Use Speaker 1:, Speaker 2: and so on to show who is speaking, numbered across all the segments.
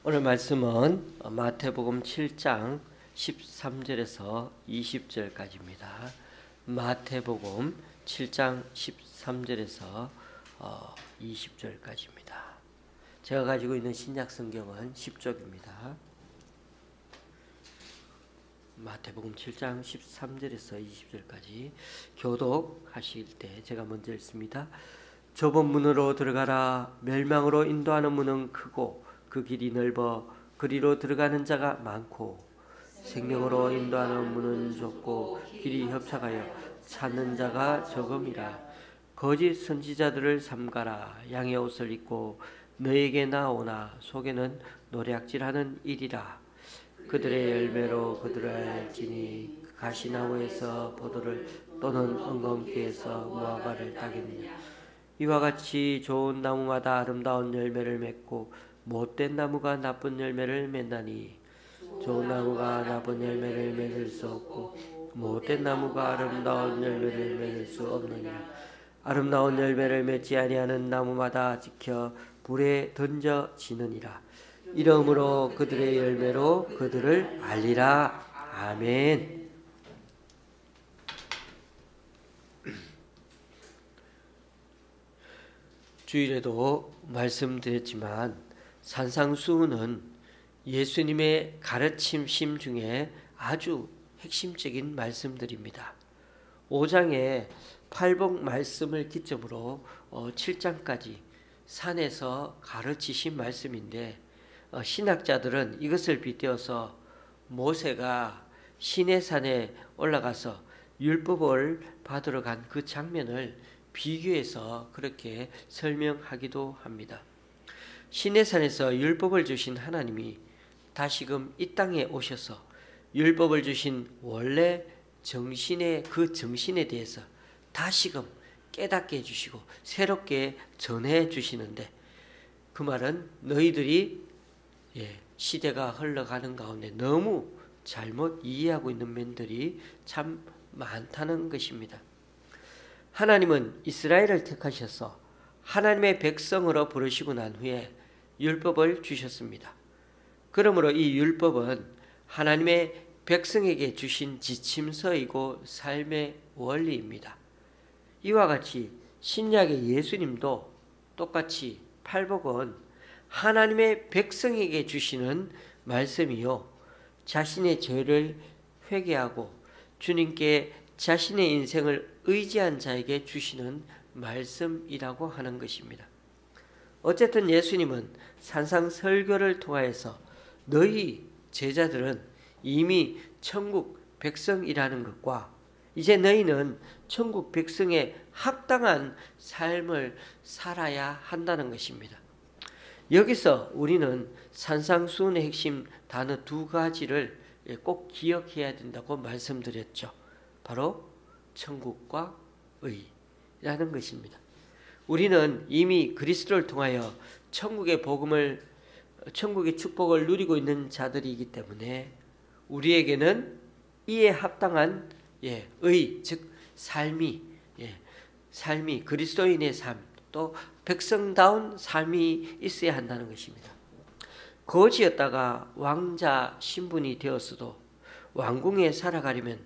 Speaker 1: 오늘 말씀은 마태복음 7장 13절에서 20절까지입니다. 마태복음 7장 13절에서 20절까지입니다. 제가 가지고 있는 신약 성경은 10쪽입니다. 마태복음 7장 13절에서 20절까지 교독하실 때 제가 먼저 읽습니다. 좁은 문으로 들어가라. 멸망으로 인도하는 문은 크고 그 길이 넓어 그리로 들어가는 자가 많고 생명으로 인도하는 문은 좁고 길이 협착하여 찾는 자가 적음이라. 거짓 선지자들을 삼가라. 양의 옷을 입고 너에게 나오나 속에는 노략질하는 일이라. 그들의 열매로 그들을 알지니 가시나무에서 포도를 또는 엉겅퀴에서 무화과를 따겠느냐. 이와 같이 좋은 나무마다 아름다운 열매를 맺고 못된 나무가 나쁜 열매를 맺나니 좋은 나무가 나쁜 열매를 맺을 수 없고 못된 나무가 아름다운 열매를 맺을 수 없느니라. 아름다운 열매를 맺지 아니하는 나무마다 지켜 불에 던져지느니라. 이러므로 그들의 열매로 그들을 알리라. 아멘. 주일에도 말씀드렸지만 산상수훈은 예수님의 가르침심 중에 아주 핵심적인 말씀들입니다. 5장의 팔복 말씀을 기점으로 7장까지 산에서 가르치신 말씀인데 신학자들은 이것을 빗대어서 모세가 시내산에 올라가서 율법을 받으러 간 그 장면을 비교해서 그렇게 설명하기도 합니다. 시내산에서 율법을 주신 하나님이 다시금 이 땅에 오셔서 율법을 주신 원래 정신의 그 정신에 대해서 다시금 깨닫게 해주시고 새롭게 전해 주시는데, 그 말은 너희들이 시대가 흘러가는 가운데 너무 잘못 이해하고 있는 면들이 참 많다는 것입니다. 하나님은 이스라엘을 택하셔서 하나님의 백성으로 부르시고 난 후에 율법을 주셨습니다. 그러므로 이 율법은 하나님의 백성에게 주신 지침서이고 삶의 원리입니다. 이와 같이 신약의 예수님도 똑같이 팔복은 하나님의 백성에게 주시는 말씀이요, 자신의 죄를 회개하고 주님께 자신의 인생을 의지한 자에게 주시는 말씀이라고 하는 것입니다. 어쨌든 예수님은 산상설교를 통하여서 너희 제자들은 이미 천국 백성이라는 것과 이제 너희는 천국 백성에 합당한 삶을 살아야 한다는 것입니다. 여기서 우리는 산상수훈의 핵심 단어 두 가지를 꼭 기억해야 된다고 말씀드렸죠. 바로 천국과 의라는 것입니다. 우리는 이미 그리스도를 통하여 천국의 축복을 누리고 있는 자들이기 때문에 우리에게는 이에 합당한 의, 즉 삶이 그리스도인의 삶, 또 백성다운 삶이 있어야 한다는 것입니다. 거지였다가 왕자 신분이 되었어도 왕궁에 살아가려면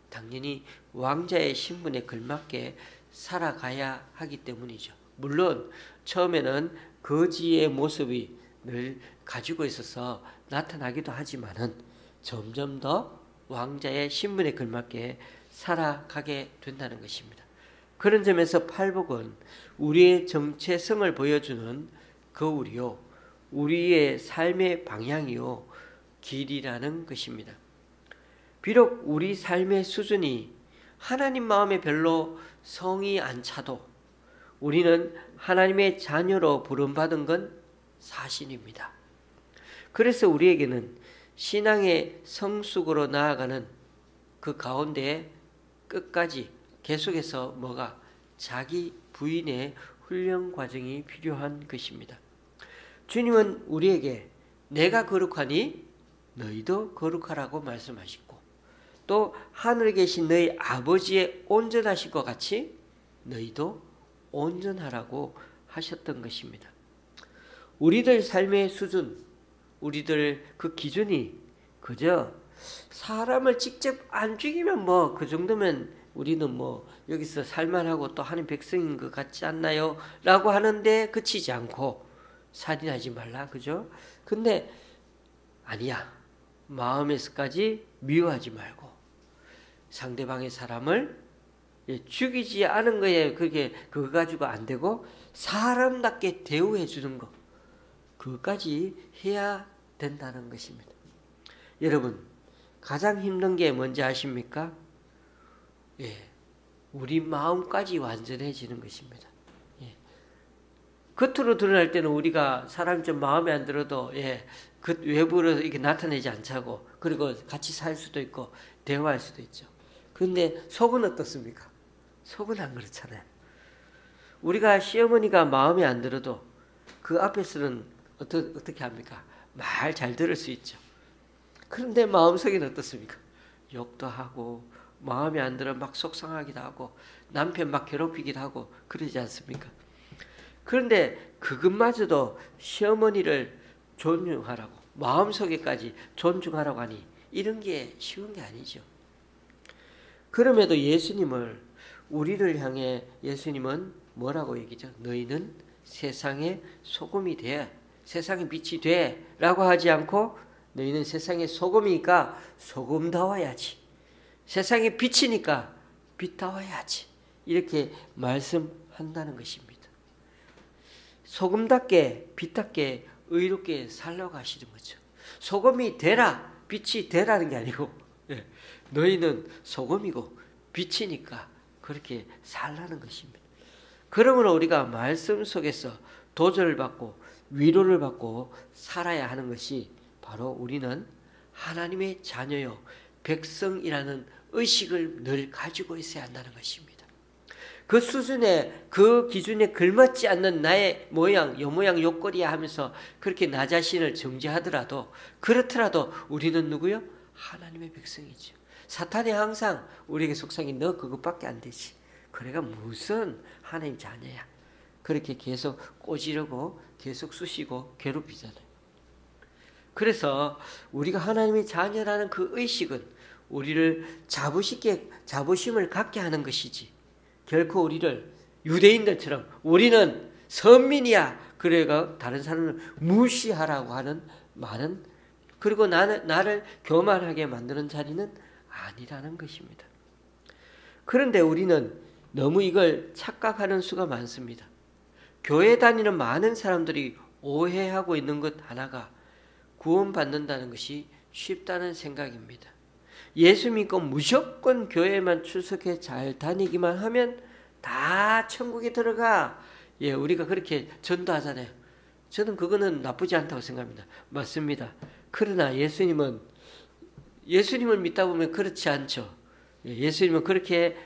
Speaker 1: 당연히 왕자의 신분에 걸맞게 살아가야 하기 때문이죠. 물론 처음에는 거지의 모습이 늘 가지고 있어서 나타나기도 하지만은 점점 더 왕자의 신분에 걸맞게 살아가게 된다는 것입니다. 그런 점에서 팔복은 우리의 정체성을 보여주는 거울이요, 우리의 삶의 방향이요, 길이라는 것입니다. 비록 우리 삶의 수준이 하나님 마음에 별로 성이 안 차도 우리는 하나님의 자녀로 부름받은 건 사실입니다. 그래서 우리에게는 신앙의 성숙으로 나아가는 그 가운데 끝까지 계속해서 자기 부인의 훈련 과정이 필요한 것입니다. 주님은 우리에게 내가 거룩하니 너희도 거룩하라고 말씀하시고, 또 하늘에 계신 너희 아버지의 온전하신 것 같이 너희도 온전하라고 하셨던 것입니다. 우리들 삶의 수준, 우리들 그 기준이 그저 사람을 직접 안 죽이면 뭐 그 정도면 우리는 뭐 여기서 살만하고 또 하나님 백성인 것 같지 않나요? 라고 하는데 그치지 않고 살인하지 말라, 그죠? 근데 아니야. 마음에서까지 미워하지 말고 상대방의 사람을 죽이지 않은 거에 그거 가지고 안 되고 사람답게 대우해 주는 거, 그것까지 해야 된다는 것입니다. 여러분, 가장 힘든 게 뭔지 아십니까? 우리 마음까지 완전해지는 것입니다. 겉으로 드러날 때는 우리가 사람이 좀 마음에 안 들어도 그 외부로 이렇게 나타내지 않자고, 그리고 같이 살 수도 있고 대화할 수도 있죠. 그런데 속은 어떻습니까? 속은 안 그렇잖아요. 우리가 시어머니가 마음에 안 들어도 그 앞에서는 어떻게 합니까? 말 잘 들을 수 있죠. 그런데 마음속에는 어떻습니까? 욕도 하고 마음에 안 들어 막 속상하기도 하고 남편 막 괴롭히기도 하고 그러지 않습니까? 그런데 그것마저도 시어머니를 존중하라고, 마음속에까지 존중하라고 하니 이런 게 쉬운 게 아니죠. 그럼에도 우리를 향해 예수님은 뭐라고 얘기죠? 너희는 세상의 소금이 돼, 세상의 빛이 돼 라고 하지 않고 너희는 세상의 소금이니까 소금다워야지, 세상의 빛이니까 빛다워야지, 이렇게 말씀한다는 것입니다. 소금답게 빛답게 의롭게 살라고 하시는 거죠. 소금이 되라, 빛이 되라는 게 아니고 너희는 소금이고 빛이니까 그렇게 살라는 것입니다. 그러므로 우리가 말씀 속에서 도전을 받고 위로를 받고 살아야 하는 것이 바로 우리는 하나님의 자녀요 백성이라는 의식을 늘 가지고 있어야 한다는 것입니다. 그 수준에, 그 기준에 걸맞지 않는 나의 모양, 요 모양 요꼴이야 하면서 그렇게 나 자신을 정죄하더라도, 그렇더라도 우리는 누구요? 하나님의 백성이죠. 사탄이 항상 우리에게 속삭이 너 그것밖에 안 되지, 그래가 무슨 하나님 자녀야, 그렇게 계속 꼬지르고 계속 쑤시고 괴롭히잖아요. 그래서 우리가 하나님의 자녀라는 그 의식은 우리를 자부심을 갖게 하는 것이지, 결코 우리를 유대인들처럼 우리는 선민이야 그래가 다른 사람을 무시하라고 하는 말은, 그리고 나를 교만하게 만드는 자리는 아니라는 것입니다. 그런데 우리는 너무 이걸 착각하는 수가 많습니다. 교회 다니는 많은 사람들이 오해하고 있는 것 하나가 구원받는다는 것이 쉽다는 생각입니다. 예수 믿고 무조건 교회만 출석해 잘 다니기만 하면 다 천국에 들어가. 우리가 그렇게 전도하잖아요. 저는 그거는 나쁘지 않다고 생각합니다. 맞습니다. 그러나 예수님을 믿다 보면 그렇지 않죠. 예수님은 그렇게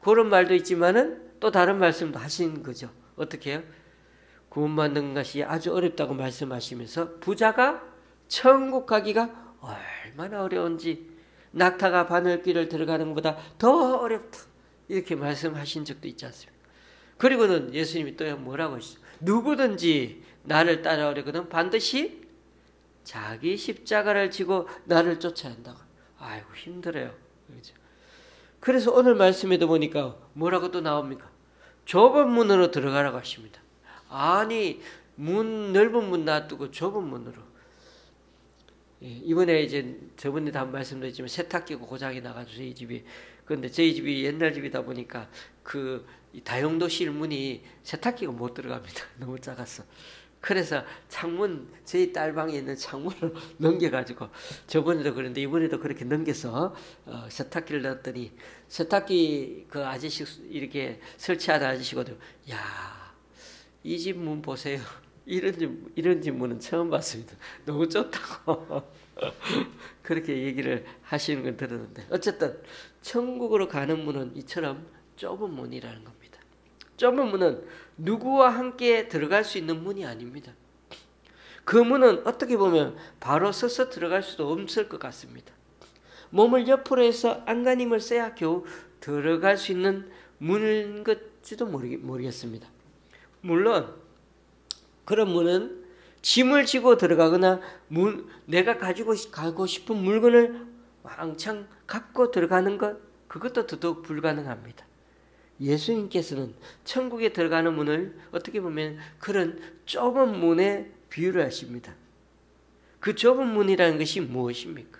Speaker 1: 그런 말도 있지만은 또 다른 말씀도 하신 거죠. 어떻게 해요? 구원받는 것이 아주 어렵다고 말씀하시면서 부자가 천국 가기가 얼마나 어려운지, 낙타가 바늘길을 들어가는 것보다 더 어렵다, 이렇게 말씀하신 적도 있지 않습니까? 그리고는 예수님이 또 뭐라고 하시죠? 누구든지 나를 따라오려거든 반드시 자기 십자가를 지고 나를 쫓아야 한다고. 아이고 힘들어요. 그렇죠? 그래서 오늘 말씀에도 보니까 뭐라고 또 나옵니까? 좁은 문으로 들어가라고 하십니다. 아니 넓은 문 놔두고 좁은 문으로. 이번에 이제 저번에도 한 말씀도 했지만 세탁기가 고장이 나가지고 저희 집이, 그런데 저희 집이 옛날 집이다 보니까 그 다용도실 문이 세탁기가 못 들어갑니다. 너무 작았어. 그래서 창문, 저희 딸 방에 있는 창문을 넘겨가지고 저번에도 그런데 이번에도 그렇게 넘겨서 세탁기를 넣었더니 세탁기 그 아저씨 이렇게 설치하는 아저씨거든요. 야, 이 집 문 보세요. 이런 집 문은 처음 봤습니다. 너무 좁다고 그렇게 얘기를 하시는 걸 들었는데, 어쨌든 천국으로 가는 문은 이처럼 좁은 문이라는 겁니다. 좁은 문은 누구와 함께 들어갈 수 있는 문이 아닙니다. 그 문은 어떻게 보면 바로 서서 들어갈 수도 없을 것 같습니다. 몸을 옆으로 해서 안간힘을 써야 겨우 들어갈 수 있는 문인 것지도 모르겠습니다. 물론 그런 문은 짐을 지고 들어가거나 내가 가고 싶은 물건을 왕창 갖고 들어가는 것, 그것도 더더욱 불가능합니다. 예수님께서는 천국에 들어가는 문을 어떻게 보면 그런 좁은 문에 비유를 하십니다. 그 좁은 문이라는 것이 무엇입니까?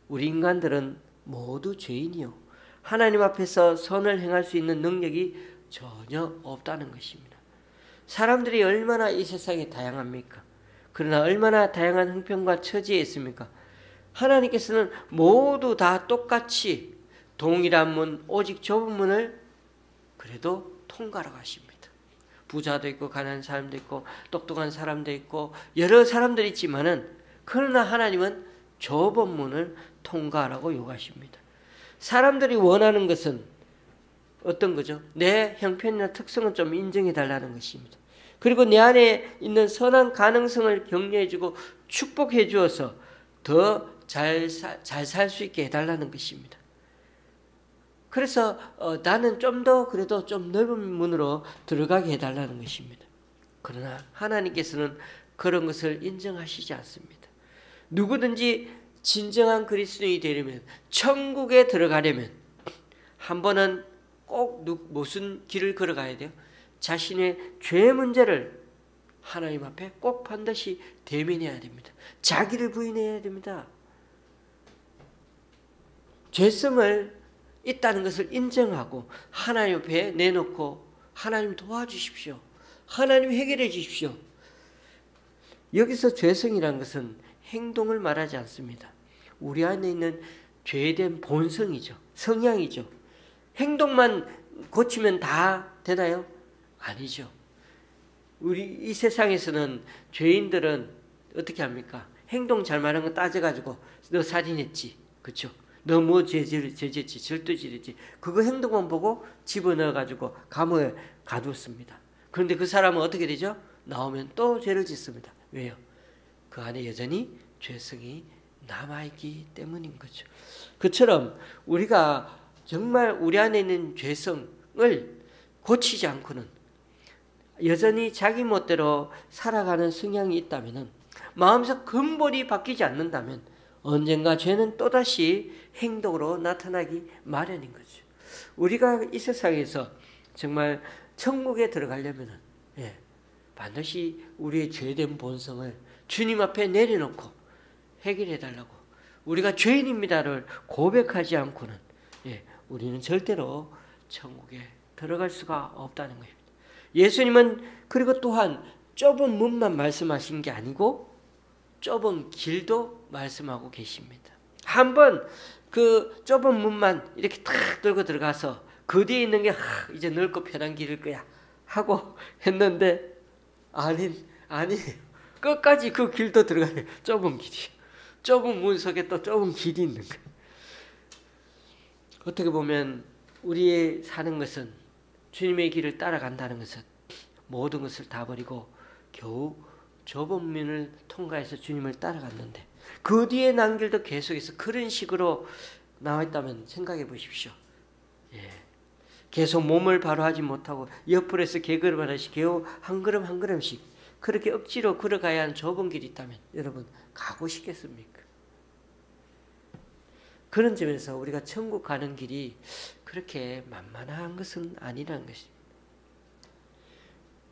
Speaker 1: 우리 인간들은 모두 죄인이요, 하나님 앞에서 선을 행할 수 있는 능력이 전혀 없다는 것입니다. 사람들이 얼마나 이 세상에 다양합니까? 그러나 얼마나 다양한 형편과 처지에 있습니까? 하나님께서는 모두 다 똑같이 동일한 문, 오직 좁은 문을 그래도 통과하라고 하십니다. 부자도 있고 가난한 사람도 있고 똑똑한 사람도 있고 여러 사람들이 있지만은, 그러나 하나님은 좁은 문을 통과하라고 요구하십니다. 사람들이 원하는 것은 어떤 거죠? 내 형편이나 특성을 좀 인정해 달라는 것입니다. 그리고 내 안에 있는 선한 가능성을 격려해주고 축복해 주어서 더 잘 살 수 있게 해달라는 것입니다. 그래서 나는 좀 더 그래도 좀 넓은 문으로 들어가게 해달라는 것입니다. 그러나 하나님께서는 그런 것을 인정하시지 않습니다. 누구든지 진정한 그리스도인이 되려면, 천국에 들어가려면 한 번은 꼭 무슨 길을 걸어가야 돼요? 자신의 죄 문제를 하나님 앞에 꼭 반드시 대면해야 됩니다. 자기를 부인해야 됩니다. 죄성을 있다는 것을 인정하고 하나님 앞에 내놓고, 하나님 도와주십시오, 하나님 해결해 주십시오. 여기서 죄성이라는 것은 행동을 말하지 않습니다. 우리 안에 있는 죄된 본성이죠, 성향이죠. 행동만 고치면 다 되나요? 아니죠. 우리 이 세상에서는 죄인들은 어떻게 합니까? 행동 잘못한 거 따져가지고 너 살인했지, 그렇죠? 너 뭐 죄졌지, 절도질했지, 그거 행동만 보고 집어넣어가지고 감옥에 가두었습니다. 그런데 그 사람은 어떻게 되죠? 나오면 또 죄를 짓습니다. 왜요? 그 안에 여전히 죄성이 남아있기 때문인 거죠. 그처럼 우리가 정말 우리 안에 있는 죄성을 고치지 않고는 여전히 자기 멋대로 살아가는 성향이 있다면, 마음속 근본이 바뀌지 않는다면 언젠가 죄는 또다시 행동으로 나타나기 마련인 거죠. 우리가 이 세상에서 정말 천국에 들어가려면 반드시 우리의 죄된 본성을 주님 앞에 내려놓고 해결해 달라고, 우리가 죄인입니다를 고백하지 않고는 우리는 절대로 천국에 들어갈 수가 없다는 것입니다. 예수님은 그리고 또한 좁은 문만 말씀하신 게 아니고 좁은 길도 말씀하고 계십니다. 한번 그 좁은 문만 이렇게 탁 들고 들어가서 그 뒤에 있는 게 이제 넓고 편한 길일 거야 하고 했는데, 아니에요. 끝까지 그 길도 들어가요. 좁은 길이. 좁은 문 속에 또 좁은 길이 있는 거예요. 어떻게 보면 우리의 사는 것은, 주님의 길을 따라간다는 것은 모든 것을 다 버리고 겨우 좁은 문을 통과해서 주님을 따라갔는데, 그 뒤에 난 길도 계속해서 그런 식으로 나와 있다면 생각해 보십시오. 계속 몸을 바로 하지 못하고 옆으로 해서 개걸음 하나씩 겨우 한 걸음 한 걸음씩 그렇게 억지로 걸어가야 하는 좁은 길이 있다면 여러분 가고 싶겠습니까? 그런 점에서 우리가 천국 가는 길이 그렇게 만만한 것은 아니라는 것입니다.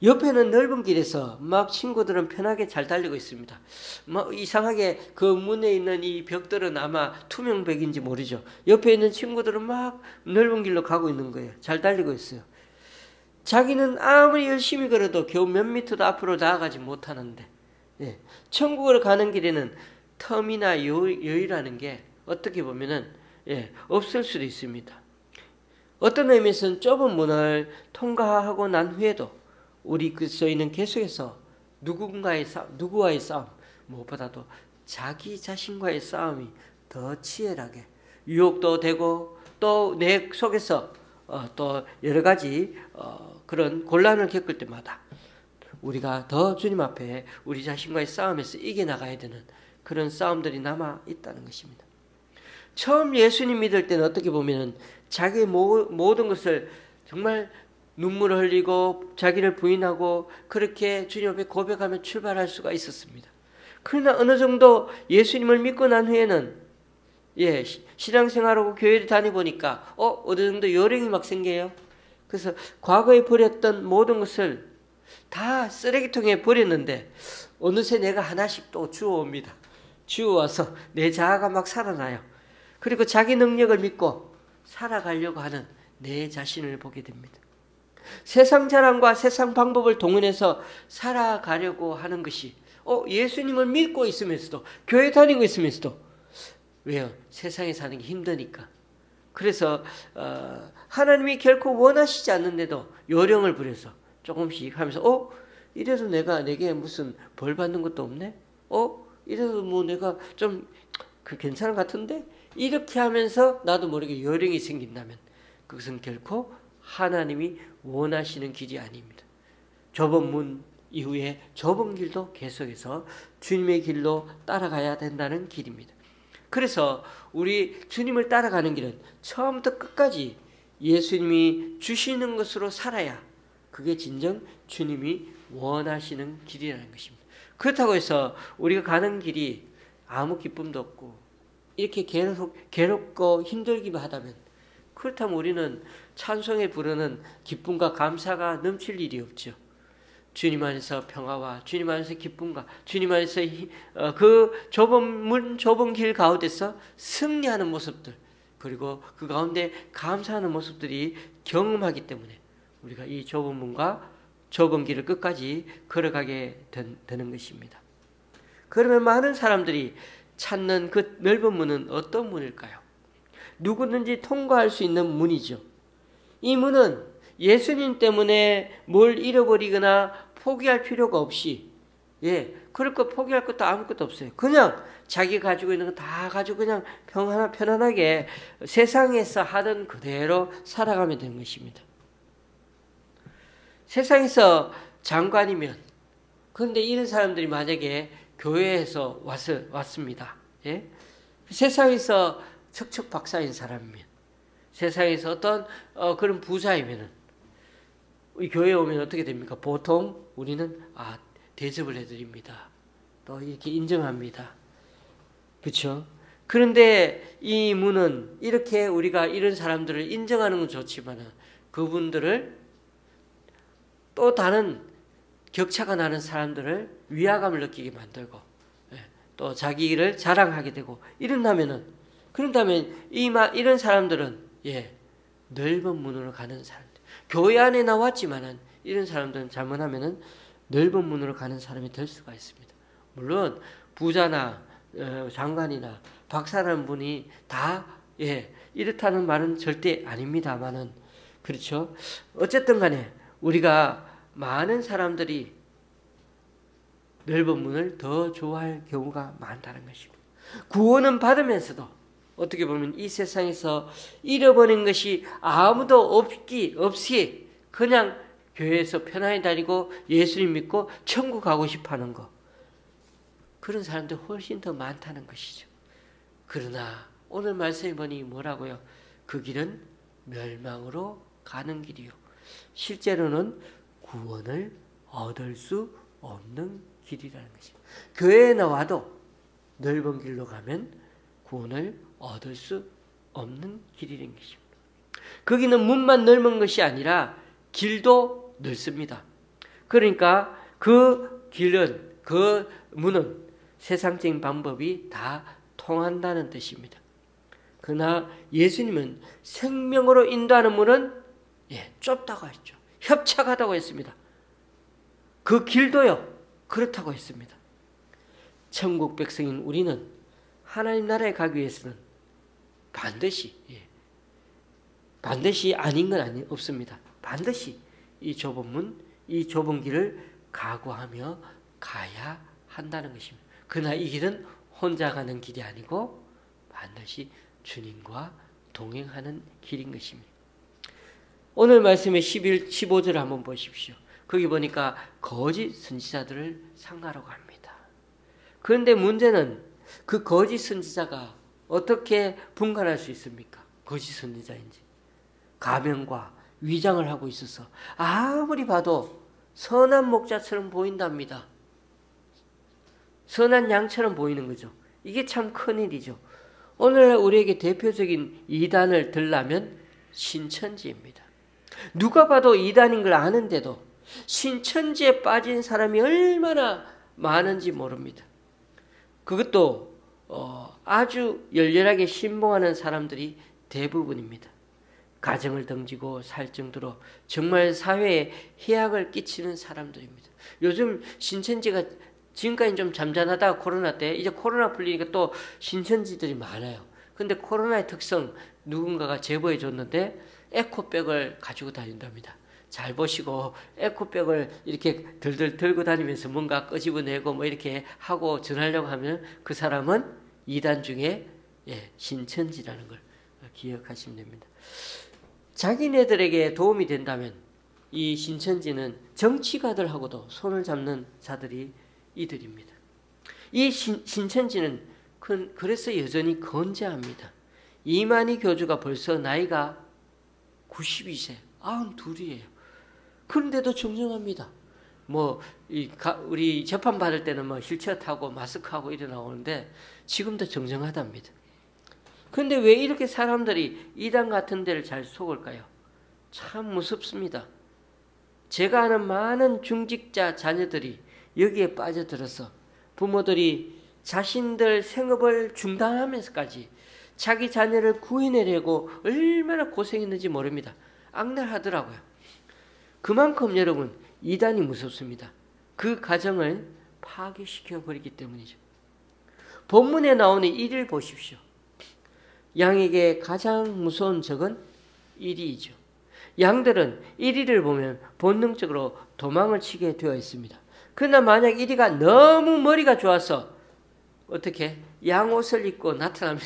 Speaker 1: 옆에는 넓은 길에서 막 친구들은 편하게 잘 달리고 있습니다. 뭐 이상하게 그 문에 있는 이 벽들은 아마 투명벽인지 모르죠. 옆에 있는 친구들은 막 넓은 길로 가고 있는 거예요. 잘 달리고 있어요. 자기는 아무리 열심히 걸어도 겨우 몇 미터도 앞으로 나아가지 못하는데, 천국으로 가는 길에는 텀이나 여유라는 게 어떻게 보면은 없을 수도 있습니다. 어떤 의미에서는 좁은 문을 통과하고 난 후에도 우리 그리스도인은 계속해서 누구와의 싸움, 무엇보다도 자기 자신과의 싸움이 더 치열하게, 유혹도 되고 또 내 속에서 또 여러 가지 그런 곤란을 겪을 때마다 우리가 더 주님 앞에 우리 자신과의 싸움에서 이겨나가야 되는 그런 싸움들이 남아 있다는 것입니다. 처음 예수님 믿을 때는 어떻게 보면 자기의 모든 것을 정말 눈물을 흘리고 자기를 부인하고 그렇게 주님 앞에 고백하며 출발할 수가 있었습니다. 그러나 어느 정도 예수님을 믿고 난 후에는 신앙생활하고 교회를 다니보니까 어느 정도 요령이 막 생겨요. 그래서 과거에 버렸던 모든 것을 다 쓰레기통에 버렸는데 어느새 내가 하나씩 또 주워옵니다. 주워와서 내 자아가 막 살아나요. 그리고 자기 능력을 믿고 살아가려고 하는 내 자신을 보게 됩니다. 세상 자랑과 세상 방법을 동원해서 살아가려고 하는 것이 예수님을 믿고 있으면서도 교회 다니고 있으면서도 왜요? 세상에 사는 게 힘드니까. 그래서 하나님이 결코 원하시지 않는데도 요령을 부려서 조금씩 하면서 이래도 내게 무슨 벌 받는 것도 없네? 이래도 뭐 내가 좀 괜찮은 것 같은데? 이렇게 하면서 나도 모르게 요령이 생긴다면 그것은 결코 하나님이 원하시는 길이 아닙니다. 좁은 문 이후에 좁은 길도 계속해서 주님의 길로 따라가야 된다는 길입니다. 그래서 우리 주님을 따라가는 길은 처음부터 끝까지 예수님이 주시는 것으로 살아야 그게 진정 주님이 원하시는 길이라는 것입니다. 그렇다고 해서 우리가 가는 길이 아무 기쁨도 없고 이렇게 괴롭고 힘들기만 하다면 그렇다면 우리는 찬송에 부르는 기쁨과 감사가 넘칠 일이 없죠. 주님 안에서 평화와 주님 안에서 기쁨과 주님 안에서 그 좁은 길 가운데서 승리하는 모습들 그리고 그 가운데 감사하는 모습들이 경험하기 때문에 우리가 이 좁은 문과 좁은 길을 끝까지 걸어가게 되는 것입니다. 그러면 많은 사람들이 찾는 그 넓은 문은 어떤 문일까요? 누구든지 통과할 수 있는 문이죠. 이 문은 예수님 때문에 뭘 잃어버리거나 포기할 필요가 없이 그럴 거 포기할 것도 아무것도 없어요. 그냥 자기 가지고 있는 거 다 가지고 그냥 편안하게 세상에서 하던 그대로 살아가면 되는 것입니다. 세상에서 장관이면 그런데 이런 사람들이 만약에 교회에서 왔습니다. 세상에서 척척 박사인 사람이면 세상에서 어떤 그런 부자이면은 교회에 오면 어떻게 됩니까? 보통 우리는 대접을 해드립니다. 또 이렇게 인정합니다. 그렇죠? 그런데 이 문은 이렇게 우리가 이런 사람들을 인정하는 건 좋지만 그분들을 또 다른 격차가 나는 사람들을 위화감을 느끼게 만들고 또 자기를 자랑하게 되고 이런다면 이런 사람들은 넓은 문으로 가는 사람들. 교회 안에 나왔지만은 이런 사람들은 잘못하면은 넓은 문으로 가는 사람이 될 수가 있습니다. 물론 부자나 장관이나 박사라는 분이 다 이렇다는 말은 절대 아닙니다만은 그렇죠. 어쨌든 간에 우리가 많은 사람들이 넓은 문을 더 좋아할 경우가 많다는 것입니다. 구원은 받으면서도 어떻게 보면 이 세상에서 잃어버린 것이 아무도 없이 그냥 교회에서 편안히 다니고 예수님 믿고 천국 가고 싶어하는 것. 그런 사람들 훨씬 더 많다는 것이죠. 그러나 오늘 말씀해 보니 뭐라고요? 그 길은 멸망으로 가는 길이요. 실제로는 구원을 얻을 수 없는 길이라는 것입니다. 교회에 나와도 넓은 길로 가면 구원을 얻을 수 없는 길이라는 것입니다. 거기는 문만 넓은 것이 아니라 길도 넓습니다. 그러니까 그 길은 그 문은 세상적인 방법이 다 통한다는 뜻입니다. 그러나 예수님은 생명으로 인도하는 문은 좁다고 했죠. 협착하다고 했습니다. 그 길도요 그렇다고 했습니다. 천국 백성인 우리는 하나님 나라에 가기 위해서는 반드시 아닌 건 없습니다. 반드시 이 좁은 문, 이 좁은 길을 각오하며 가야 한다는 것입니다. 그러나 이 길은 혼자 가는 길이 아니고 반드시 주님과 동행하는 길인 것입니다. 오늘 말씀의 15절을 한번 보십시오. 거기 보니까 거짓 선지자들을 상하라고 합니다. 그런데 문제는 그 거짓 선지자가 어떻게 분간할 수 있습니까? 거짓 선지자인지. 가면과 위장을 하고 있어서 아무리 봐도 선한 목자처럼 보인답니다. 선한 양처럼 보이는 거죠. 이게 참 큰일이죠. 오늘날 우리에게 대표적인 이단을 들라면 신천지입니다. 누가 봐도 이단인 걸 아는데도 신천지에 빠진 사람이 얼마나 많은지 모릅니다. 그것도 아주 열렬하게 신봉하는 사람들이 대부분입니다. 가정을 등지고 살 정도로 정말 사회에 해악을 끼치는 사람들입니다. 요즘 신천지가 지금까지 좀 잠잠하다가 코로나 때 이제 코로나 풀리니까 또 신천지들이 많아요. 근데 코로나의 특성 누군가가 제보해 줬는데 에코백을 가지고 다닌답니다. 잘 보시고 에코백을 이렇게 들들 들고 다니면서 뭔가 끄집어내고 뭐 이렇게 하고 전하려고 하면 그 사람은 이단 중에 신천지라는 걸 기억하시면 됩니다. 자기네들에게 도움이 된다면 이 신천지는 정치가들하고도 손을 잡는 자들이 이들입니다. 이 신천지는 그래서 여전히 건재합니다. 이만희 교주가 벌써 나이가 92세, 92이에요. 그런데도 정정합니다. 우리 재판 받을 때는 휠체어 타고 마스크하고 이래 나오는데 지금도 정정하답니다. 그런데 왜 이렇게 사람들이 이단 같은 데를 잘 속을까요? 참 무섭습니다. 제가 아는 많은 중직자 자녀들이 여기에 빠져들어서 부모들이 자신들 생업을 중단하면서까지 자기 자녀를 구해내려고 얼마나 고생했는지 모릅니다. 악랄하더라고요. 그만큼 여러분 이단이 무섭습니다. 그 가정을 파괴시켜 버리기 때문이죠. 본문에 나오는 일을 보십시오. 양에게 가장 무서운 적은 이리이죠. 양들은 이리를 보면 본능적으로 도망을 치게 되어 있습니다. 그러나 만약 이리가 너무 머리가 좋아서 어떻게 양옷을 입고 나타나면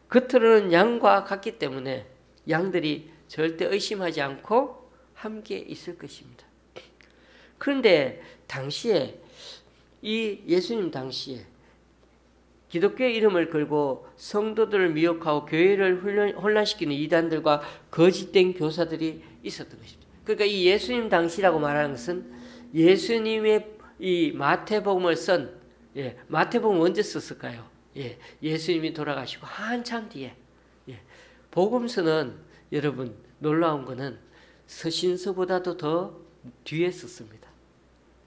Speaker 1: 겉으로는 양과 같기 때문에 양들이 절대 의심하지 않고 함께 있을 것입니다. 그런데 당시에 이 예수님 당시에 기독교의 이름을 걸고 성도들을 미혹하고 교회를 혼란시키는 이단들과 거짓된 교사들이 있었던 것입니다. 그러니까 이 예수님 당시라고 말하는 것은 예수님의 이 마태복음을 쓴 마태복음 언제 썼을까요? 예수님이 돌아가시고 한참 뒤에 복음서는 여러분 놀라운 거는 서신서보다도 더 뒤에 썼습니다.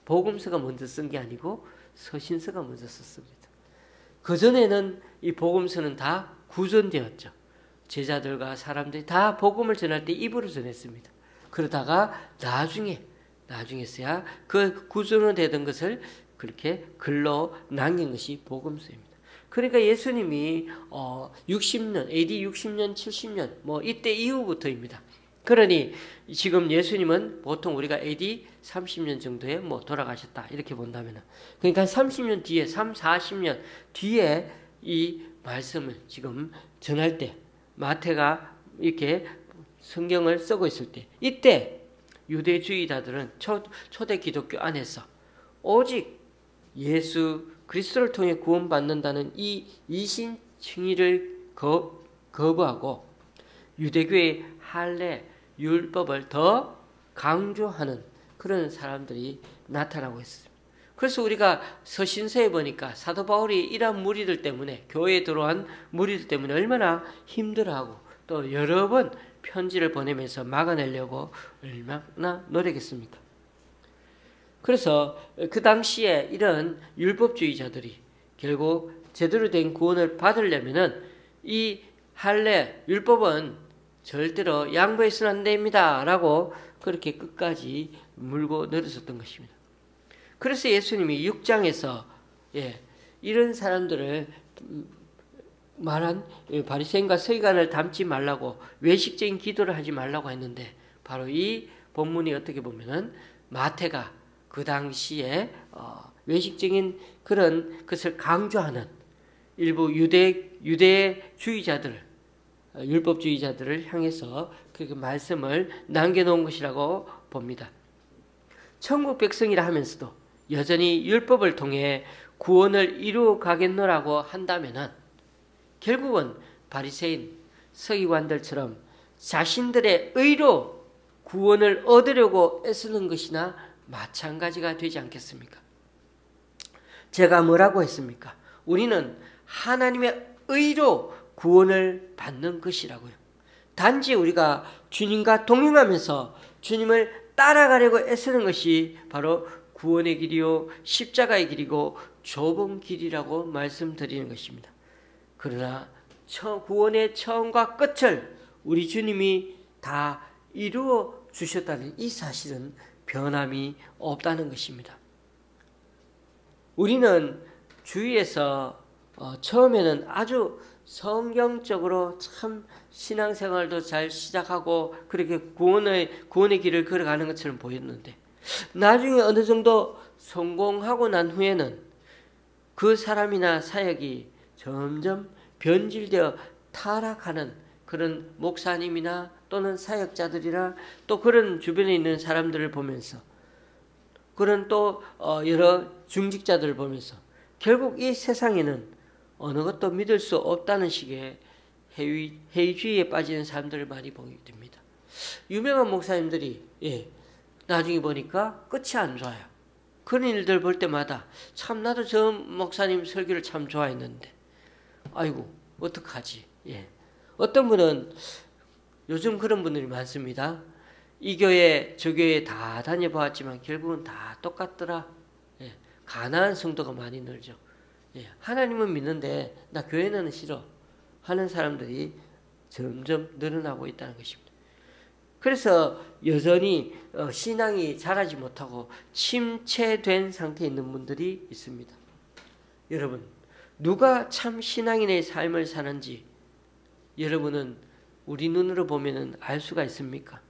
Speaker 1: 복음서가 먼저 쓴 게 아니고 서신서가 먼저 썼습니다. 그전에는 이 복음서는 다 구전되었죠. 제자들과 사람들이 다 복음을 전할 때 입으로 전했습니다. 그러다가 나중에서야 그 구전되던 것을 그렇게 글로 남긴 것이 복음서입니다. 그러니까 예수님이 60년, AD 60년, 70년 이때 이후부터입니다. 그러니 지금 예수님은 보통 우리가 AD 30년 정도에 돌아가셨다 이렇게 본다면 그러니까 30년 뒤에 40년 뒤에 이 말씀을 지금 전할 때 마태가 이렇게 성경을 쓰고 있을 때 이때 유대주의자들은 초대 기독교 안에서 오직 예수 그리스도를 통해 구원받는다는 이 이신 칭의를 거부하고 유대교의 할례 율법을 더 강조하는 그런 사람들이 나타나고 있습니다. 그래서 우리가 서신서에 보니까 사도 바울이 이러한 무리들 때문에 교회에 들어온 무리들 때문에 얼마나 힘들어하고 또 여러 번 편지를 보내면서 막아내려고 얼마나 노력했습니까? 그래서 그 당시에 이런 율법주의자들이 결국 제대로 된 구원을 받으려면은 이 할례 율법은 절대로 양보해서는 안 됩니다 라고 그렇게 끝까지 물고 늘었었던 것입니다. 그래서 예수님이 6장에서 이런 사람들을 말한 바리새인과 서기관을 닮지 말라고 외식적인 기도를 하지 말라고 했는데 바로 이 본문이 어떻게 보면은 마태가 그 당시에 외식적인 그런 것을 강조하는 일부 유대주의자들 율법주의자들을 향해서 그 말씀을 남겨놓은 것이라고 봅니다. 천국 백성이라 하면서도 여전히 율법을 통해 구원을 이루어 가겠노라고 한다면은 결국은 바리새인 서기관들처럼 자신들의 의로 구원을 얻으려고 애쓰는 것이나 마찬가지가 되지 않겠습니까? 제가 뭐라고 했습니까? 우리는 하나님의 의로 구원을 받는 것이라고요. 단지 우리가 주님과 동행하면서 주님을 따라가려고 애쓰는 것이 바로 구원의 길이요 십자가의 길이고 좁은 길이라고 말씀드리는 것입니다. 그러나 구원의 처음과 끝을 우리 주님이 다 이루어 주셨다는 이 사실은 변함이 없다는 것입니다. 우리는 주위에서 처음에는 아주 성경적으로 참 신앙생활도 잘 시작하고 그렇게 구원의 길을 걸어가는 것처럼 보였는데 나중에 어느 정도 성공하고 난 후에는 그 사람이나 사역이 점점 변질되어 타락하는 그런 목사님이나 또는 사역자들이나 또 그런 주변에 있는 사람들을 보면서 그런 또 여러 중직자들을 보면서 결국 이 세상에는 어느 것도 믿을 수 없다는 식의 해위주의에 빠지는 사람들을 많이 보게 됩니다. 유명한 목사님들이 나중에 보니까 끝이 안 좋아요. 그런 일들 볼 때마다 참 나도 저 목사님 설교를 참 좋아했는데 아이고 어떡하지. 어떤 분은 요즘 그런 분들이 많습니다. 이 교회 저 교회 다 다녀보았지만 결국은 다 똑같더라. 가난한 성도가 많이 늘죠. 하나님은 믿는데 나 교회는 싫어 하는 사람들이 점점 늘어나고 있다는 것입니다. 그래서 여전히 신앙이 자라지 못하고 침체된 상태에 있는 분들이 있습니다. 여러분, 누가 참 신앙인의 삶을 사는지 여러분은 우리 눈으로 보면 알 수가 있습니까?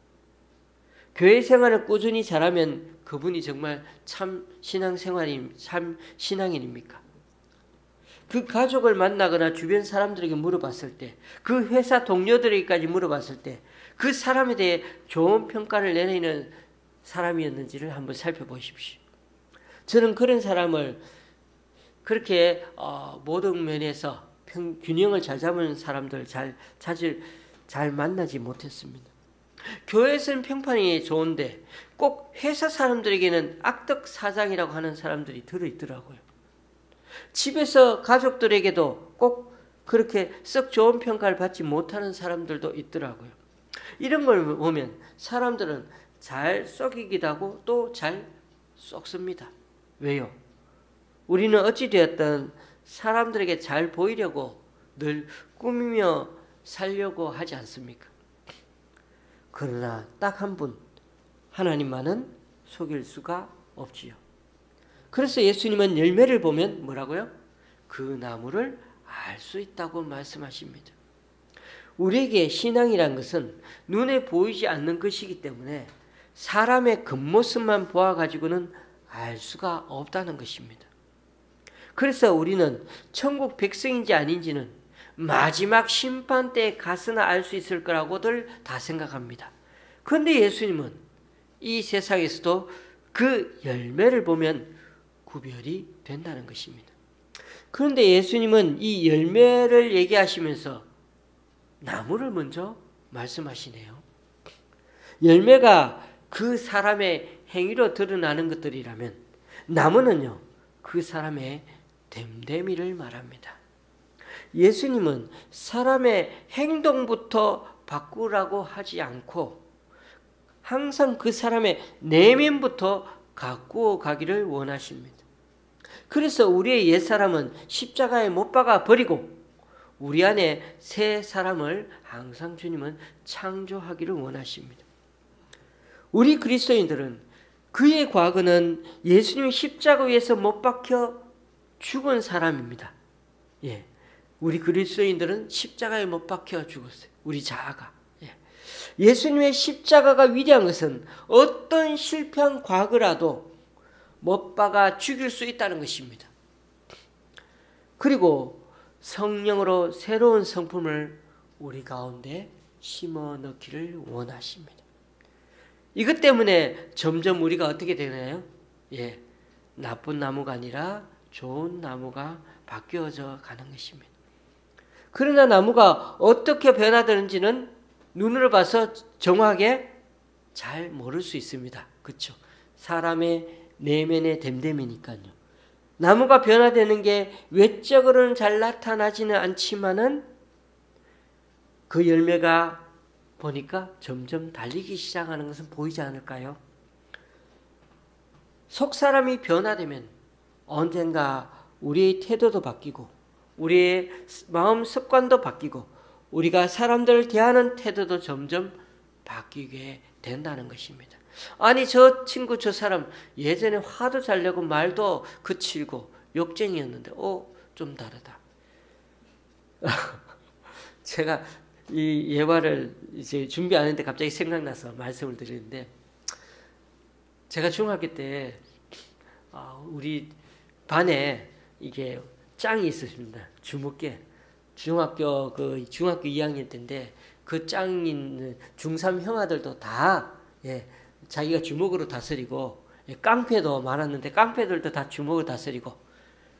Speaker 1: 교회 생활을 꾸준히 잘하면 그분이 정말 참 참 신앙인입니까? 그 가족을 만나거나 주변 사람들에게 물어봤을 때, 그 회사 동료들에게까지 물어봤을 때, 그 사람에 대해 좋은 평가를 내리는 사람이었는지를 한번 살펴보십시오. 저는 그런 사람을 그렇게 모든 면에서 균형을 잘 잡는 사람들 잘 만나지 못했습니다. 교회에서는 평판이 좋은데 꼭 회사 사람들에게는 악덕사장이라고 하는 사람들이 들어있더라고요. 집에서 가족들에게도 꼭 그렇게 썩 좋은 평가를 받지 못하는 사람들도 있더라고요. 이런 걸 보면 사람들은 잘 썩이기도 하고 또 잘 썩습니다. 왜요? 우리는 어찌되었든 사람들에게 잘 보이려고 늘 꾸미며 살려고 하지 않습니까? 그러나 딱 한 분, 하나님만은 속일 수가 없지요. 그래서 예수님은 열매를 보면 뭐라고요? 그 나무를 알 수 있다고 말씀하십니다. 우리에게 신앙이란 것은 눈에 보이지 않는 것이기 때문에 사람의 겉모습만 보아가지고는 알 수가 없다는 것입니다. 그래서 우리는 천국 백성인지 아닌지는 마지막 심판 때에 가서나 알 수 있을 거라고들 다 생각합니다. 그런데 예수님은 이 세상에서도 그 열매를 보면 구별이 된다는 것입니다. 그런데 예수님은 이 열매를 얘기하시면서 나무를 먼저 말씀하시네요. 열매가 그 사람의 행위로 드러나는 것들이라면 나무는요, 그 사람의 됨됨이를 말합니다. 예수님은 사람의 행동부터 바꾸라고 하지 않고 항상 그 사람의 내면부터 가꾸어 가기를 원하십니다. 그래서 우리의 옛사람은 십자가에 못 박아 버리고 우리 안에 새 사람을 항상 주님은 창조하기를 원하십니다. 우리 그리스도인들은 그의 과거는 예수님이 십자가 위에서 못 박혀 죽은 사람입니다. 우리 그리스도인들은 십자가에 못 박혀 죽었어요. 우리 자아가. 예수님의 십자가가 위대한 것은 어떤 실패한 과거라도 못 박아 죽일 수 있다는 것입니다. 그리고 성령으로 새로운 성품을 우리 가운데 심어 넣기를 원하십니다. 이것 때문에 점점 우리가 어떻게 되나요? 나쁜 나무가 아니라 좋은 나무가 바뀌어져 가는 것입니다. 그러나 나무가 어떻게 변화되는지는 눈으로 봐서 정확하게 잘 모를 수 있습니다. 그렇죠? 사람의 내면의 됨됨이니까요. 나무가 변화되는 게 외적으로는 잘 나타나지는 않지만은 그 열매가 보니까 점점 달리기 시작하는 것은 보이지 않을까요? 속 사람이 변화되면 언젠가 우리의 태도도 바뀌고 우리의 마음 습관도 바뀌고 우리가 사람들을 대하는 태도도 점점 바뀌게 된다는 것입니다. 아니 저 친구 저 사람 예전에 화도 잘 내고 말도 거칠고 욕쟁이였는데 좀 다르다. 제가 이 예화를 이제 준비하는데 갑자기 생각나서 말씀을 드리는데 제가 중학교 때 우리 반에 이게 짱이 있었습니다. 주먹계. 중학교 2학년 때인데 그 짱 있는 중3 형아들도 다 자기가 주먹으로 다스리고 깡패도 많았는데 깡패들도 다 주먹으로 다스리고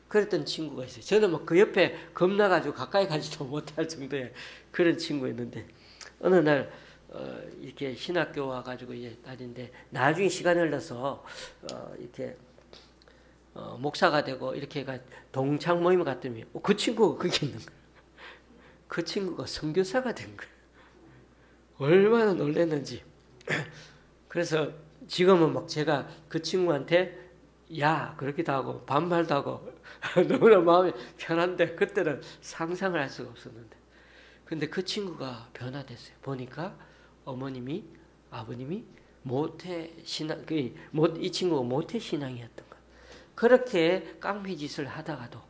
Speaker 1: 그랬던 친구가 있어요. 저는 막 그 옆에 겁나가지고 가까이 가지도 못할 정도의 그런 친구였는데 어느 날 이렇게 신학교 와가지고 이제 다니는데 나중에 시간이 흘러서 이렇게 목사가 되고 이렇게가 동창 모임을 갔더니 그 친구가 거기 있는 거예요. 그 친구가 선교사가 된 거예요. 얼마나 놀랐는지. 그래서 지금은 막 제가 그 친구한테 야 그렇기도 하고 반말도 하고 너무나 마음이 편한데 그때는 상상을 할 수가 없었는데 근데 그 친구가 변화됐어요. 보니까 어머님이 아버님이 모태신앙 이 친구가 모태신앙이었던 것. 그렇게 깡패짓을 하다가도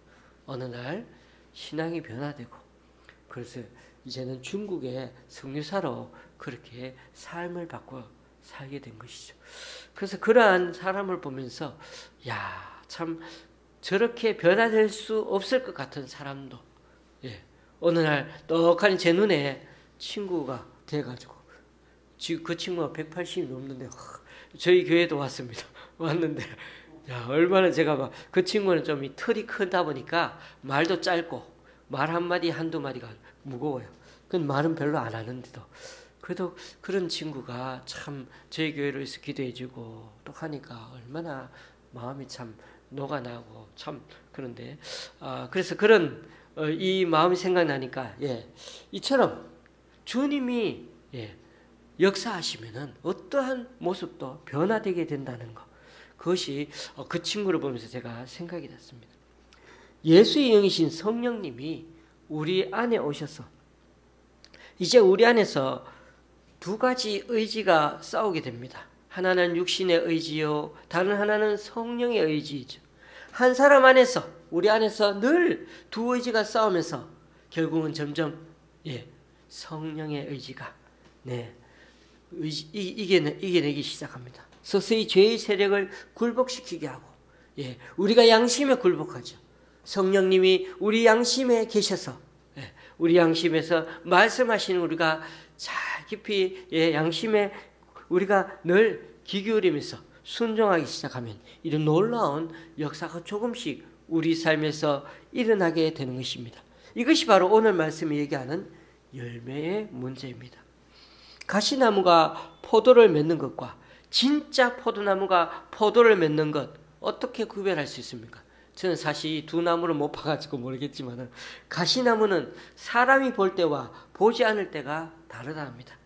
Speaker 1: 어느 날 신앙이 변화되고 그래서 이제는 중국의 선교사로 그렇게 삶을 바꿔 살게 된 것이죠. 그래서 그러한 사람을 보면서 참 저렇게 변화될 수 없을 것 같은 사람도 어느 날 떡하니 제 눈에 친구가 돼가지고 지금 그 친구가 180이 넘는데 저희 교회도 왔는데 얼마나 제가 막 그 친구는 좀 이 털이 크다 보니까 말도 짧고 말 한마디 한두 마디가 무거워요. 그 말은 별로 안 하는데도 그래도 그런 친구가 참 저희 교회로 해서 기도해주고 또 하니까 얼마나 마음이 참 녹아나고 참 그런데 그래서 그런 이 마음이 생각나니까 이처럼 주님이 역사하시면은 어떠한 모습도 변화되게 된다는 것 그것이 그 친구를 보면서 제가 생각이 났습니다. 예수의 영이신 성령님이 우리 안에 오셔서 이제 우리 안에서 두 가지 의지가 싸우게 됩니다. 하나는 육신의 의지요, 다른 하나는 성령의 의지이죠. 한 사람 안에서 우리 안에서 늘 두 의지가 싸우면서 결국은 점점 성령의 의지가 이겨내기 시작합니다. 서서히 죄의 세력을 굴복시키게 하고 우리가 양심에 굴복하죠. 성령님이 우리 양심에 계셔서 우리 양심에서 말씀하시는 우리가 잘 깊이 양심에 우리가 늘 귀 기울이면서 순종하기 시작하면 이런 놀라운 역사가 조금씩 우리 삶에서 일어나게 되는 것입니다. 이것이 바로 오늘 말씀이 얘기하는 열매의 문제입니다. 가시나무가 포도를 맺는 것과 진짜 포도나무가 포도를 맺는 것 어떻게 구별할 수 있습니까? 저는 사실 이 두 나무를 못 봐가지고 모르겠지만 가시나무는 사람이 볼 때와 보지 않을 때가 다르다 합니다.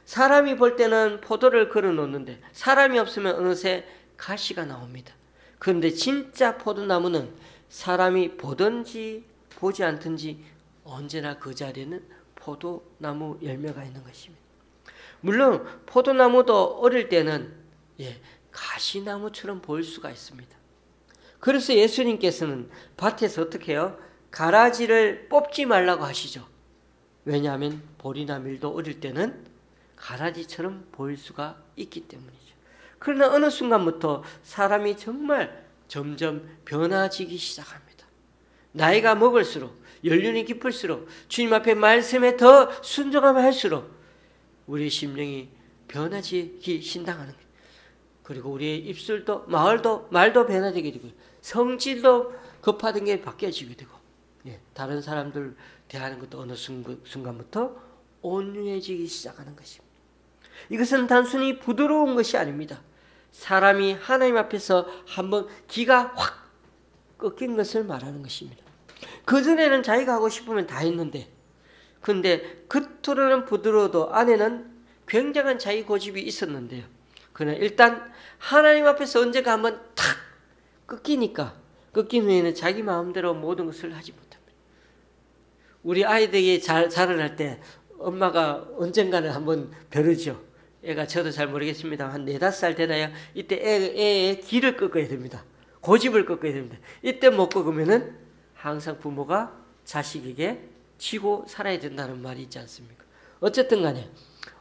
Speaker 1: 사람이 볼 때는 포도를 걸어 놓는데 사람이 없으면 어느새 가시가 나옵니다. 그런데 진짜 포도나무는 사람이 보든지 보지 않든지 언제나 그 자리에는 포도나무 열매가 있는 것입니다. 물론 포도나무도 어릴 때는 가시나무처럼 보일 수가 있습니다. 그래서 예수님께서는 밭에서 어떻게 해요? 가라지를 뽑지 말라고 하시죠. 왜냐하면 보리나 밀도 어릴 때는 가라지처럼 보일 수가 있기 때문이죠. 그러나 어느 순간부터 사람이 정말 점점 변화지기 시작합니다. 나이가 먹을수록 연륜이 깊을수록 주님 앞에 말씀에 더 순종하면 할수록 우리의 심령이 변화지기 신당하는 거예요. 그리고 우리의 입술도 말도 변화되게 되고 성질도 급하던 게 바뀌어지게 되고 다른 사람들 대하는 것도 어느 순간부터 온유해지기 시작하는 것입니다. 이것은 단순히 부드러운 것이 아닙니다. 사람이 하나님 앞에서 한번 기가 확 꺾인 것을 말하는 것입니다. 그전에는 자기가 하고 싶으면 다 했는데, 근데 겉으로는 부드러워도 안에는 굉장한 자기 고집이 있었는데요. 그러나 일단 하나님 앞에서 언젠가 한번 탁 꺾이니까, 꺾인 후에는 자기 마음대로 모든 것을 하지 못합니다. 우리 아이들이 자라날 때 엄마가 언젠가는 한번 벼르죠. 애가 저도 잘 모르겠습니다. 한 4-5살 되나요? 이때 애의 기를 꺾어야 됩니다. 고집을 꺾어야 됩니다. 이때 못 꺾으면은 항상 부모가 자식에게 치고 살아야 된다는 말이 있지 않습니까? 어쨌든 간에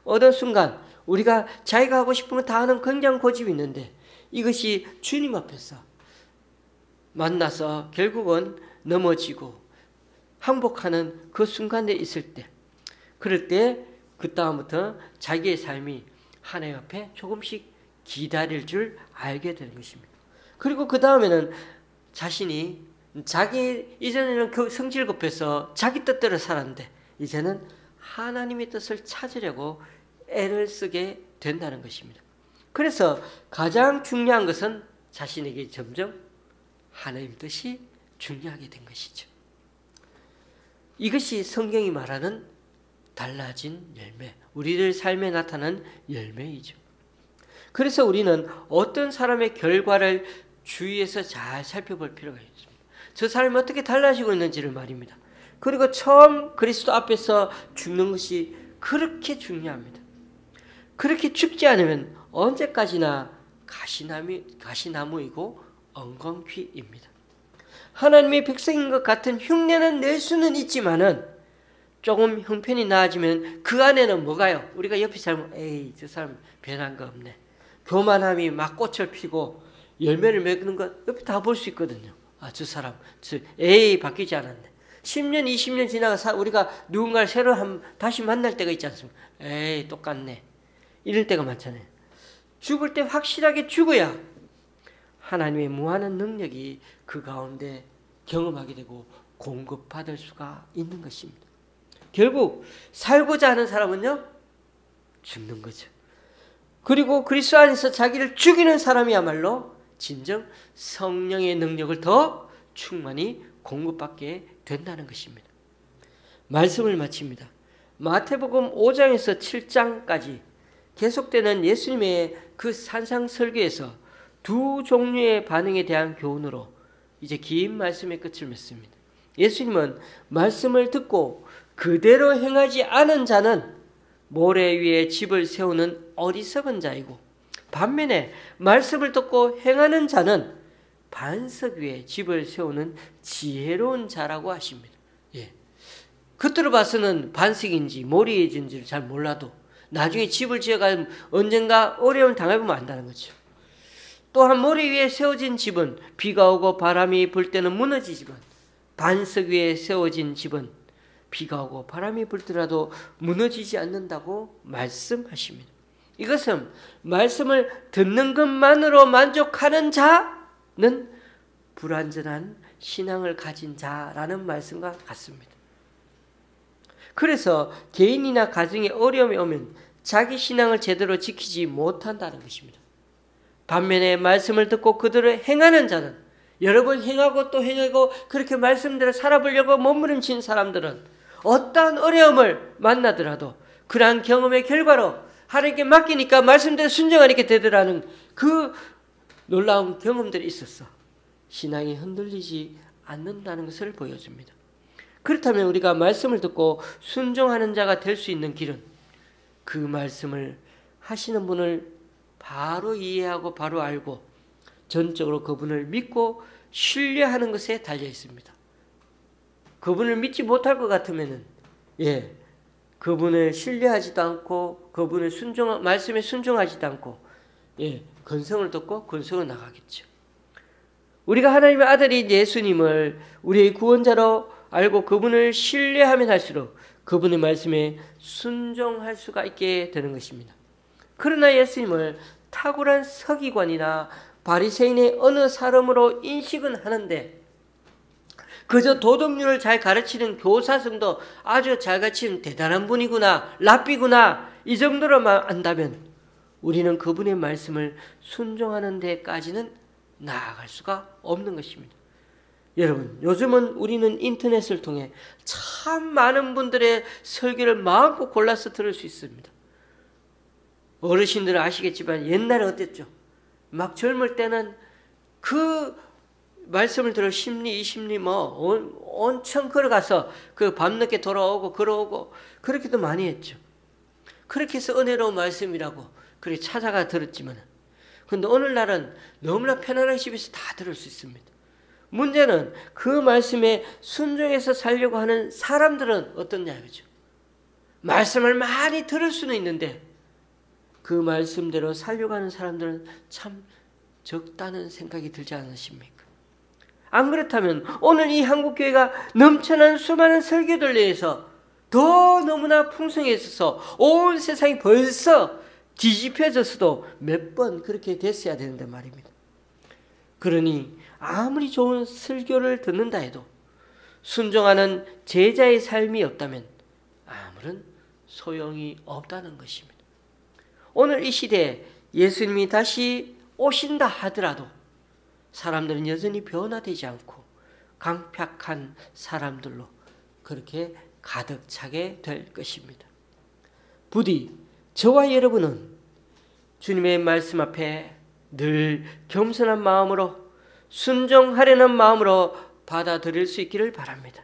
Speaker 1: 어느 순간 우리가 자기가 하고 싶은 거 다 하는 굉장한 고집이 있는데, 이것이 주님 앞에서 만나서 결국은 넘어지고 항복하는 그 순간에 있을 때, 그럴 때 그 다음부터 자기의 삶이 하나님 앞에 조금씩 기다릴 줄 알게 되는 것입니다. 그리고 그 다음에는 자신이 이전에는 그 성질 급해서 자기 뜻대로 살았는데, 이제는 하나님의 뜻을 찾으려고 애를 쓰게 된다는 것입니다. 그래서 가장 중요한 것은 자신에게 점점 하나님 뜻이 중요하게 된 것이죠. 이것이 성경이 말하는 달라진 열매, 우리들 삶에 나타나는 열매이죠. 그래서 우리는 어떤 사람의 결과를 주위에서 잘 살펴볼 필요가 있습니다. 저 사람이 어떻게 달라지고 있는지를 말입니다. 그리고 처음 그리스도 앞에서 죽는 것이 그렇게 중요합니다. 그렇게 죽지 않으면 언제까지나 가시나무이고 엉겅퀴입니다. 하나님의 백성인 것 같은 흉내는 낼 수는 있지만은 조금 형편이 나아지면 그 안에는 뭐가요? 우리가 옆에 살면 에이 저 사람 변한 거 없네. 교만함이 막 꽃을 피고 열매를 맺는 것 옆에 다 볼 수 있거든요. 아, 저 사람 에이 바뀌지 않았네. 10년 20년 지나가 우리가 누군가를 새로 다시 만날 때가 있지 않습니까? 에이 똑같네. 이럴 때가 많잖아요. 죽을 때 확실하게 죽어야 하나님의 무한한 능력이 그 가운데 경험하게 되고 공급받을 수가 있는 것입니다. 결국 살고자 하는 사람은요, 죽는 거죠. 그리고 그리스도 안에서 자기를 죽이는 사람이야말로 진정 성령의 능력을 더 충만히 공급받게 된다는 것입니다. 말씀을 마칩니다. 마태복음 5장에서 7장까지 계속되는 예수님의 그 산상설교에서 두 종류의 반응에 대한 교훈으로 이제 긴 말씀의 끝을 맺습니다. 예수님은 말씀을 듣고 그대로 행하지 않은 자는 모래 위에 집을 세우는 어리석은 자이고, 반면에 말씀을 듣고 행하는 자는 반석 위에 집을 세우는 지혜로운 자라고 하십니다. 예. 겉으로 봐서는 반석인지 모래인지를 잘 몰라도 나중에 집을 지어가면 언젠가 어려움 당해보면 안다는 거죠. 또한 모래 위에 세워진 집은 비가 오고 바람이 불 때는 무너지지만, 반석 위에 세워진 집은 비가 오고 바람이 불더라도 무너지지 않는다고 말씀하십니다. 이것은 말씀을 듣는 것만으로 만족하는 자는 불완전한 신앙을 가진 자라는 말씀과 같습니다. 그래서 개인이나 가정에 어려움이 오면 자기 신앙을 제대로 지키지 못한다는 것입니다. 반면에 말씀을 듣고 그대로 행하는 자는, 여러 번 행하고 또 행하고 그렇게 말씀대로 살아보려고 몸부림친 사람들은 어떠한 어려움을 만나더라도 그러한 경험의 결과로 하나님께 맡기니까 말씀대로 순종하니까 되더라는 그 놀라운 경험들이 있었어. 신앙이 흔들리지 않는다는 것을 보여줍니다. 그렇다면 우리가 말씀을 듣고 순종하는 자가 될 수 있는 길은 그 말씀을 하시는 분을 바로 이해하고 바로 알고 전적으로 그분을 믿고 신뢰하는 것에 달려 있습니다. 그분을 믿지 못할 것 같으면은, 그분을 신뢰하지도 않고 그분의 말씀에 순종하지도 않고, 근성을 듣고 근성을 나가겠죠. 우리가 하나님의 아들인 예수님을 우리의 구원자로 알고 그분을 신뢰하면 할수록 그분의 말씀에 순종할 수가 있게 되는 것입니다. 그러나 예수님을 탁월한 서기관이나 바리새인의 어느 사람으로 인식은 하는데, 그저 도덕률을 잘 가르치는 교사성도 아주 잘 가르치는 대단한 분이구나, 랍비구나, 이 정도로만 안다면 우리는 그분의 말씀을 순종하는 데까지는 나아갈 수가 없는 것입니다. 여러분, 요즘은 우리는 인터넷을 통해 참 많은 분들의 설교를 마음껏 골라서 들을 수 있습니다. 어르신들은 아시겠지만 옛날에 어땠죠? 막 젊을 때는 그 말씀을 들어 심리, 이 심리 엄청 걸어가서 그 밤늦게 돌아오고 걸어오고 그렇게도 많이 했죠. 그렇게 해서 은혜로운 말씀이라고 그렇게 찾아가 들었지만, 근데 오늘날은 너무나 편안하게 집에서 다 들을 수 있습니다. 문제는 그 말씀에 순종해서 살려고 하는 사람들은 어떻냐 이거죠. 말씀을 많이 들을 수는 있는데 그 말씀대로 살려고 하는 사람들은 참 적다는 생각이 들지 않으십니까? 안 그렇다면 오늘 이 한국교회가 넘쳐난 수많은 설교들 내에서 더 너무나 풍성해져서 온 세상이 벌써 뒤집혀졌어도 몇 번 그렇게 됐어야 되는데 말입니다. 그러니 아무리 좋은 설교를 듣는다 해도 순종하는 제자의 삶이 없다면 아무런 소용이 없다는 것입니다. 오늘 이 시대에 예수님이 다시 오신다 하더라도 사람들은 여전히 변화되지 않고 강팍한 사람들로 그렇게 가득 차게 될 것입니다. 부디 저와 여러분은 주님의 말씀 앞에 늘 겸손한 마음으로 순종하려는 마음으로 받아들일 수 있기를 바랍니다.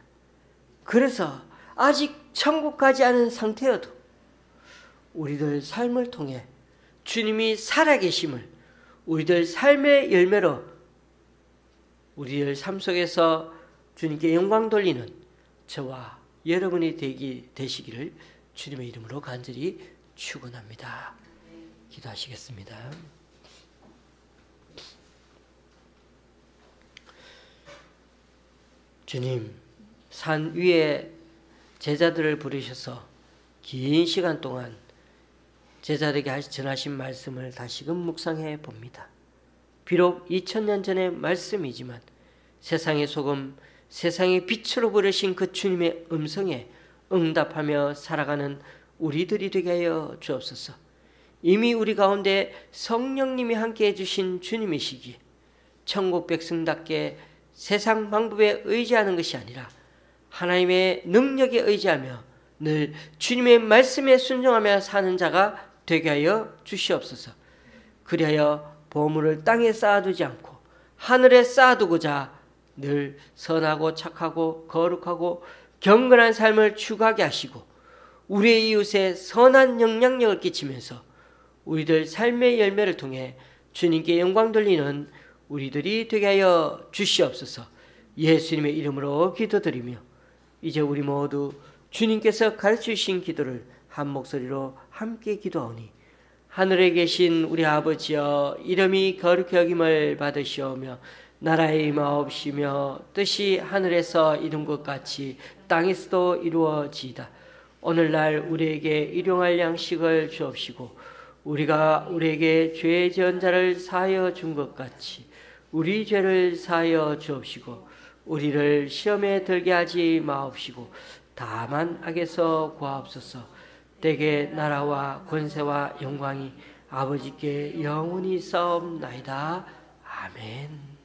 Speaker 1: 그래서 아직 천국 가지 않은 상태여도 우리들 삶을 통해 주님이 살아계심을 우리들 삶의 열매로 우리들 삶 속에서 주님께 영광 돌리는 저와 여러분이 되시기를 주님의 이름으로 간절히 축원합니다. 기도하시겠습니다. 주님, 산 위에 제자들을 부르셔서 긴 시간 동안 제자들에게 전하신 말씀을 다시금 묵상해 봅니다. 비록 2000년 전의 말씀이지만 세상의 소금, 세상의 빛으로 부르신 그 주님의 음성에 응답하며 살아가는 우리들이 되게 하여 주옵소서. 이미 우리 가운데 성령님이 함께 해주신 주님이시기에 천국 백성답게 세상 방법에 의지하는 것이 아니라 하나님의 능력에 의지하며 늘 주님의 말씀에 순종하며 사는 자가 되게 하여 주시옵소서. 그리하여 보물을 땅에 쌓아두지 않고 하늘에 쌓아두고자 늘 선하고 착하고 거룩하고 경건한 삶을 추구하게 하시고 우리의 이웃에 선한 영향력을 끼치면서 우리들 삶의 열매를 통해 주님께 영광 돌리는 우리들이 되게 하여 주시옵소서. 예수님의 이름으로 기도드리며 이제 우리 모두 주님께서 가르치신 기도를 한 목소리로 함께 기도하오니 하늘에 계신 우리 아버지여 이름이 거룩히 여김을 받으시오며 나라의 임하옵시며 뜻이 하늘에서 이룬 것 같이 땅에서도 이루어지이다. 오늘날 우리에게 일용할 양식을 주옵시고 우리가 우리에게 죄 지은 자를 사하여 준 것 같이 우리 죄를 사하여 주옵시고 우리를 시험에 들게 하지 마옵시고 다만 악에서 구하옵소서. 대개 나라와 권세와 영광이 아버지께 영원히 싸움나이다. 아멘.